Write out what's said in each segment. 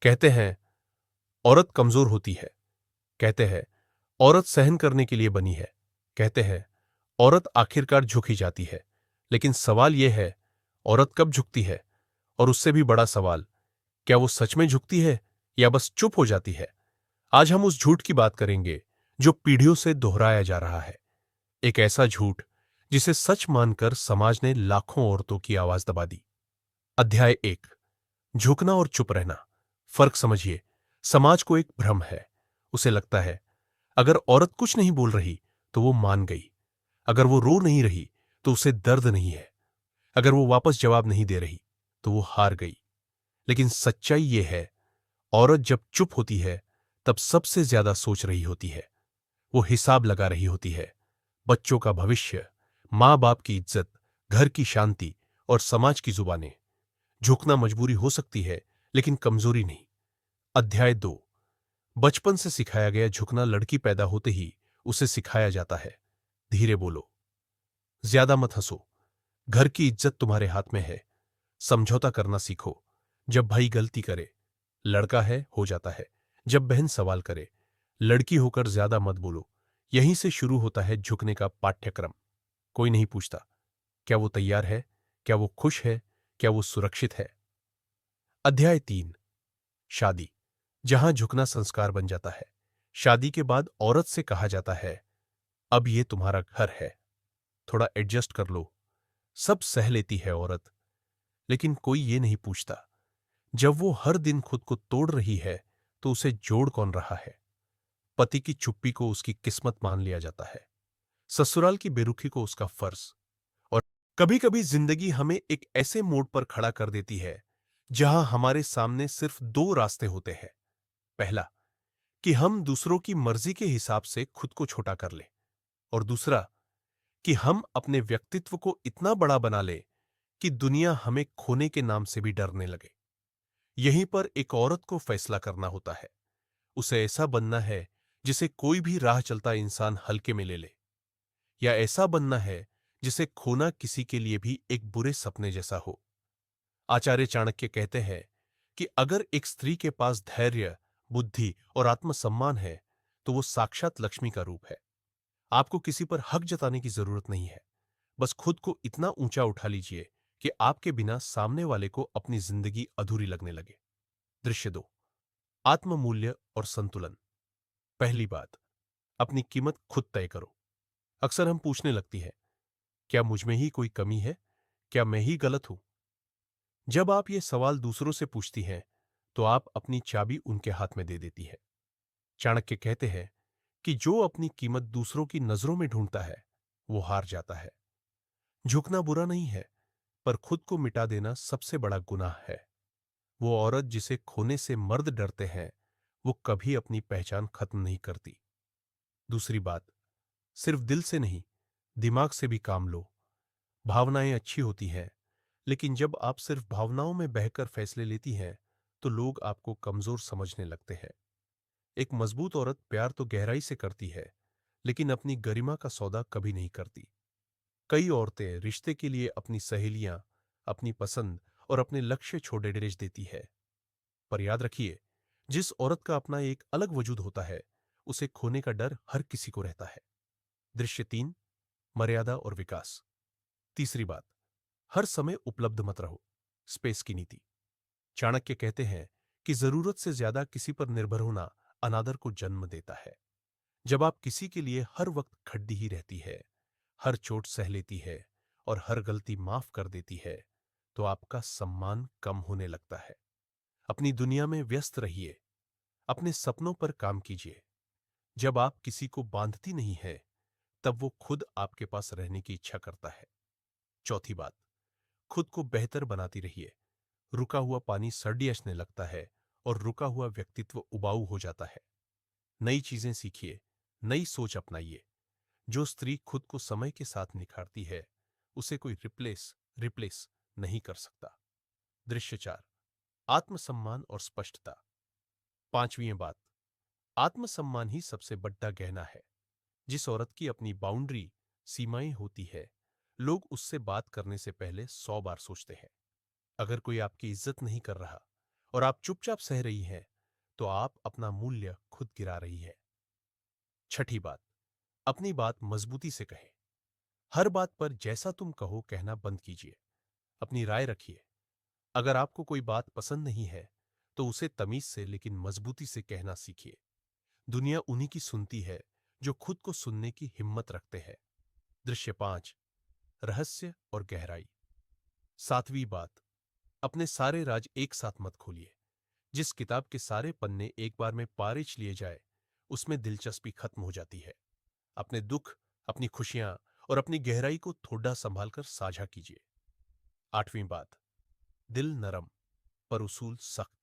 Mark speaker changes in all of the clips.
Speaker 1: कहते हैं औरत कमजोर होती है। कहते हैं औरत सहन करने के लिए बनी है। कहते हैं औरत आखिरकार झुक ही जाती है। लेकिन सवाल यह है, औरत कब झुकती है? और उससे भी बड़ा सवाल, क्या वो सच में झुकती है या बस चुप हो जाती है? आज हम उस झूठ की बात करेंगे जो पीढ़ियों से दोहराया जा रहा है। एक ऐसा झूठ जिसे सच मानकर समाज ने लाखों औरतों की आवाज दबा दी। अध्याय 1, झुकना और चुप रहना। फर्क समझिए। समाज को एक भ्रम है। उसे लगता है अगर औरत कुछ नहीं बोल रही तो वो मान गई। अगर वो रो नहीं रही तो उसे दर्द नहीं है। अगर वो वापस जवाब नहीं दे रही तो वो हार गई। लेकिन सच्चाई ये है, औरत जब चुप होती है तब सबसे ज्यादा सोच रही होती है। वो हिसाब लगा रही होती है, बच्चों का भविष्य, मां बाप की इज्जत, घर की शांति और समाज की जुबानें। झुकना मजबूरी हो सकती है, लेकिन कमजोरी नहीं। अध्याय 2, बचपन से सिखाया गया झुकना। लड़की पैदा होते ही उसे सिखाया जाता है, धीरे बोलो, ज्यादा मत हंसो, घर की इज्जत तुम्हारे हाथ में है, समझौता करना सीखो। जब भाई गलती करे, लड़का है हो जाता है। जब बहन सवाल करे, लड़की होकर ज्यादा मत बोलो। यहीं से शुरू होता है झुकने का पाठ्यक्रम। कोई नहीं पूछता क्या वो तैयार है, क्या वो खुश है, क्या वो सुरक्षित है। अध्याय 3, शादी, जहां झुकना संस्कार बन जाता है। शादी के बाद औरत से कहा जाता है, अब ये तुम्हारा घर है, थोड़ा एडजस्ट कर लो। सब सह लेती है औरत, लेकिन कोई ये नहीं पूछता, जब वो हर दिन खुद को तोड़ रही है तो उसे जोड़ कौन रहा है? पति की चुप्पी को उसकी किस्मत मान लिया जाता है, ससुराल की बेरुखी को उसका फर्ज। और कभी कभी जिंदगी हमें एक ऐसे मोड़ पर खड़ा कर देती है जहां हमारे सामने सिर्फ दो रास्ते होते हैं। पहला, कि हम दूसरों की मर्जी के हिसाब से खुद को छोटा कर लें, और दूसरा, कि हम अपने व्यक्तित्व को इतना बड़ा बना लें कि दुनिया हमें खोने के नाम से भी डरने लगे। यहीं पर एक औरत को फैसला करना होता है। उसे ऐसा बनना है जिसे कोई भी राह चलता इंसान हल्के में ले ले, या ऐसा बनना है जिसे खोना किसी के लिए भी एक बुरे सपने जैसा हो। आचार्य चाणक्य कहते हैं कि अगर एक स्त्री के पास धैर्य, बुद्धि और आत्मसम्मान है तो वो साक्षात लक्ष्मी का रूप है। आपको किसी पर हक जताने की जरूरत नहीं है। बस खुद को इतना ऊंचा उठा लीजिए कि आपके बिना सामने वाले को अपनी जिंदगी अधूरी लगने लगे। दृश्य 2, आत्ममूल्य और संतुलन। पहली बात, अपनी कीमत खुद तय करो। अक्सर हम पूछने लगती है, क्या मुझ में ही कोई कमी है? क्या मैं ही गलत हूं? जब आप ये सवाल दूसरों से पूछती हैं तो आप अपनी चाबी उनके हाथ में दे देती है। चाणक्य कहते हैं कि जो अपनी कीमत दूसरों की नजरों में ढूंढता है वो हार जाता है। झुकना बुरा नहीं है, पर खुद को मिटा देना सबसे बड़ा गुनाह है। वो औरत जिसे खोने से मर्द डरते हैं वो कभी अपनी पहचान खत्म नहीं करती। दूसरी बात, सिर्फ दिल से नहीं, दिमाग से भी काम लो। भावनाएं अच्छी होती हैं, लेकिन जब आप सिर्फ भावनाओं में बहकर फैसले लेती हैं तो लोग आपको कमजोर समझने लगते हैं। एक मजबूत औरत प्यार तो गहराई से करती है, लेकिन अपनी गरिमा का सौदा कभी नहीं करती। कई औरतें रिश्ते के लिए अपनी सहेलियां, अपनी पसंद और अपने लक्ष्य छोड़े डेज देती है। पर याद रखिए, जिस औरत का अपना एक अलग वजूद होता है उसे खोने का डर हर किसी को रहता है। दृश्य 3, मर्यादा और विकास। तीसरी बात, हर समय उपलब्ध मत रहो। स्पेस की नीति। चाणक्य कहते हैं कि जरूरत से ज्यादा किसी पर निर्भर होना अनादर को जन्म देता है। जब आप किसी के लिए हर वक्त खड़ी ही रहती है, हर चोट सह लेती है और हर गलती माफ कर देती है, तो आपका सम्मान कम होने लगता है। अपनी दुनिया में व्यस्त रहिए, अपने सपनों पर काम कीजिए। जब आप किसी को बांधती नहीं है, तब वो खुद आपके पास रहने की इच्छा करता है। चौथी बात, खुद को बेहतर बनाती रहिए। रुका हुआ पानी सर्दियसने लगता है और रुका हुआ व्यक्तित्व उबाऊ हो जाता है। नई चीजें सीखिए, नई सोच अपनाइए। जो स्त्री खुद को समय के साथ निखारती है उसे कोई रिप्लेस रिप्लेस नहीं कर सकता। दृश्य 4, आत्मसम्मान और स्पष्टता। पांचवी बात, आत्मसम्मान ही सबसे बड़ा गहना है। जिस औरत की अपनी बाउंड्री, सीमाएं होती है, लोग उससे बात करने से पहले 100 बार सोचते हैं। अगर कोई आपकी इज्जत नहीं कर रहा और आप चुपचाप सह रही हैं, तो आप अपना मूल्य खुद गिरा रही है। छठी बात, अपनी बात मजबूती से कहें। हर बात पर जैसा तुम कहो कहना बंद कीजिए। अपनी राय रखिए। अगर आपको कोई बात पसंद नहीं है, तो उसे तमीज से लेकिन मजबूती से कहना सीखिए। दुनिया उन्हीं की सुनती है जो खुद को सुनने की हिम्मत रखते हैं। दृश्य 5, रहस्य और गहराई। सातवीं बात, अपने सारे राज एक साथ मत खोलिए। जिस किताब के सारे पन्ने एक बार में पारिच लिए जाए, उसमें दिलचस्पी खत्म हो जाती है। अपने दुख, अपनी खुशियां और अपनी गहराई को थोड़ा संभाल कर साझा कीजिए। आठवीं बात, दिल नरम पर उसूल सख्त।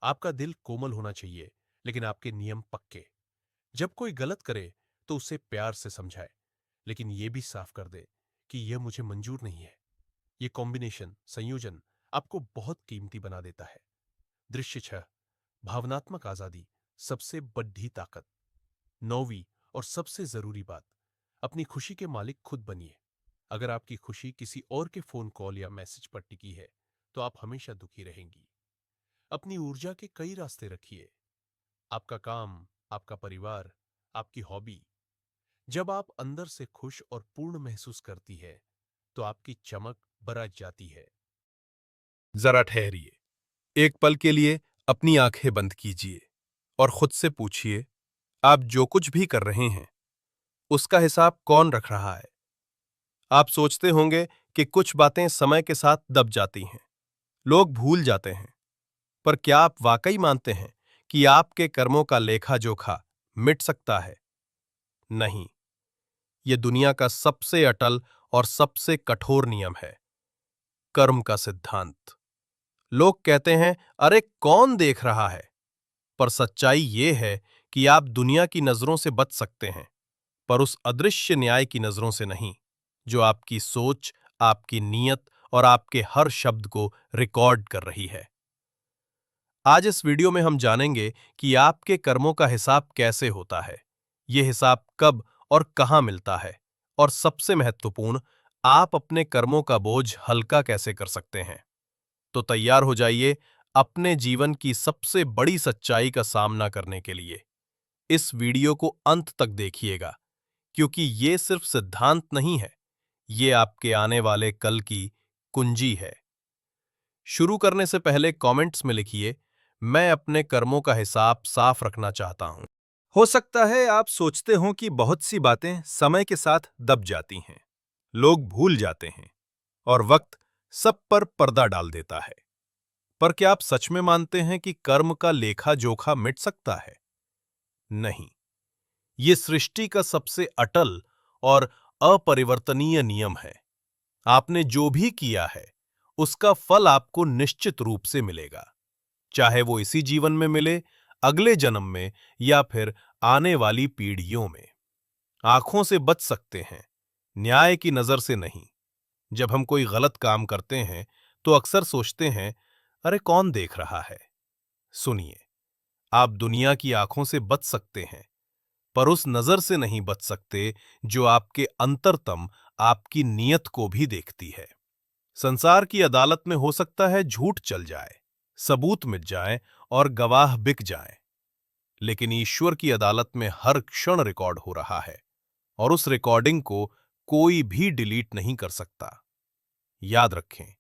Speaker 1: आपका दिल कोमल होना चाहिए, लेकिन आपके नियम पक्के। जब कोई गलत करे तो उसे प्यार से समझाए, लेकिन यह भी साफ कर दे कि यह मुझे मंजूर नहीं है। यह कॉम्बिनेशन, संयोजन आपको बहुत कीमती बना देता है। दृश्य 6, भावनात्मक आजादी, सबसे बड़ी ताकत। नौवीं और सबसे जरूरी बात, अपनी खुशी के मालिक खुद बनिए। अगर आपकी खुशी किसी और के फोन कॉल या मैसेज पर टिकी है, तो आप हमेशा दुखी रहेंगी। अपनी ऊर्जा के कई रास्ते रखिए। आपका काम, आपका परिवार, आपकी हॉबी। जब आप अंदर से खुश और पूर्ण महसूस करती है, तो आपकी चमक बरस जाती है।
Speaker 2: जरा ठहरिए। एक पल के लिए अपनी आंखें बंद कीजिए और खुद से पूछिए, आप जो कुछ भी कर रहे हैं, उसका हिसाब कौन रख रहा है? आप सोचते होंगे कि कुछ बातें समय के साथ दब जाती हैं, लोग भूल जाते हैं। पर क्या आप वाकई मानते हैं कि आपके कर्मों का लेखा जोखा मिट सकता है? नहीं। यह दुनिया का सबसे अटल और सबसे कठोर नियम है, कर्म का सिद्धांत। लोग कहते हैं, अरे कौन देख रहा है? पर सच्चाई यह है कि आप दुनिया की नजरों से बच सकते हैं, पर उस अदृश्य न्याय की नजरों से नहीं, जो आपकी सोच, आपकी नीयत और आपके हर शब्द को रिकॉर्ड कर रही है। आज इस वीडियो में हम जानेंगे कि आपके कर्मों का हिसाब कैसे होता है, यह हिसाब कब और कहां मिलता है, और सबसे महत्वपूर्ण, आप अपने कर्मों का बोझ हल्का कैसे कर सकते हैं। तो तैयार हो जाइए अपने जीवन की सबसे बड़ी सच्चाई का सामना करने के लिए। इस वीडियो को अंत तक देखिएगा, क्योंकि ये सिर्फ सिद्धांत नहीं है, ये आपके आने वाले कल की कुंजी है। शुरू करने से पहले कमेंट्स में लिखिए, मैं अपने कर्मों का हिसाब साफ रखना चाहता हूं। हो सकता है आप सोचते हो कि बहुत सी बातें समय के साथ दब जाती हैं, लोग भूल जाते हैं और वक्त सब पर पर्दा डाल देता है। पर क्या आप सच में मानते हैं कि कर्म का लेखा जोखा मिट सकता है? नहीं। ये सृष्टि का सबसे अटल और अपरिवर्तनीय नियम है। आपने जो भी किया है, उसका फल आपको निश्चित रूप से मिलेगा, चाहे वो इसी जीवन में मिले, अगले जन्म में या फिर आने वाली पीढ़ियों में। आंखों से बच सकते हैं, न्याय की नजर से नहीं। जब हम कोई गलत काम करते हैं, तो अक्सर सोचते हैं, अरे कौन देख रहा है? सुनिए, आप दुनिया की आंखों से बच सकते हैं, पर उस नजर से नहीं बच सकते जो आपके अंतरतम, आपकी नीयत को भी देखती है। संसार की अदालत में हो सकता है झूठ चल जाए, सबूत मिट जाए और गवाह बिक जाए, लेकिन ईश्वर की अदालत में हर क्षण रिकॉर्ड हो रहा है, और उस रिकॉर्डिंग को कोई भी डिलीट नहीं कर सकता। याद रखें,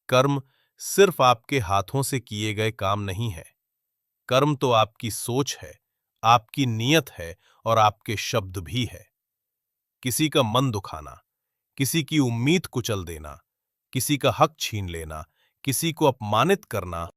Speaker 2: कर्म सिर्फ आपके हाथों से किए गए काम नहीं है। कर्म तो आपकी सोच है, आपकी नीयत है और आपके शब्द भी है। किसी का मन दुखाना, किसी की उम्मीद कुचल देना, किसी का हक छीन लेना, किसी को अपमानित करना,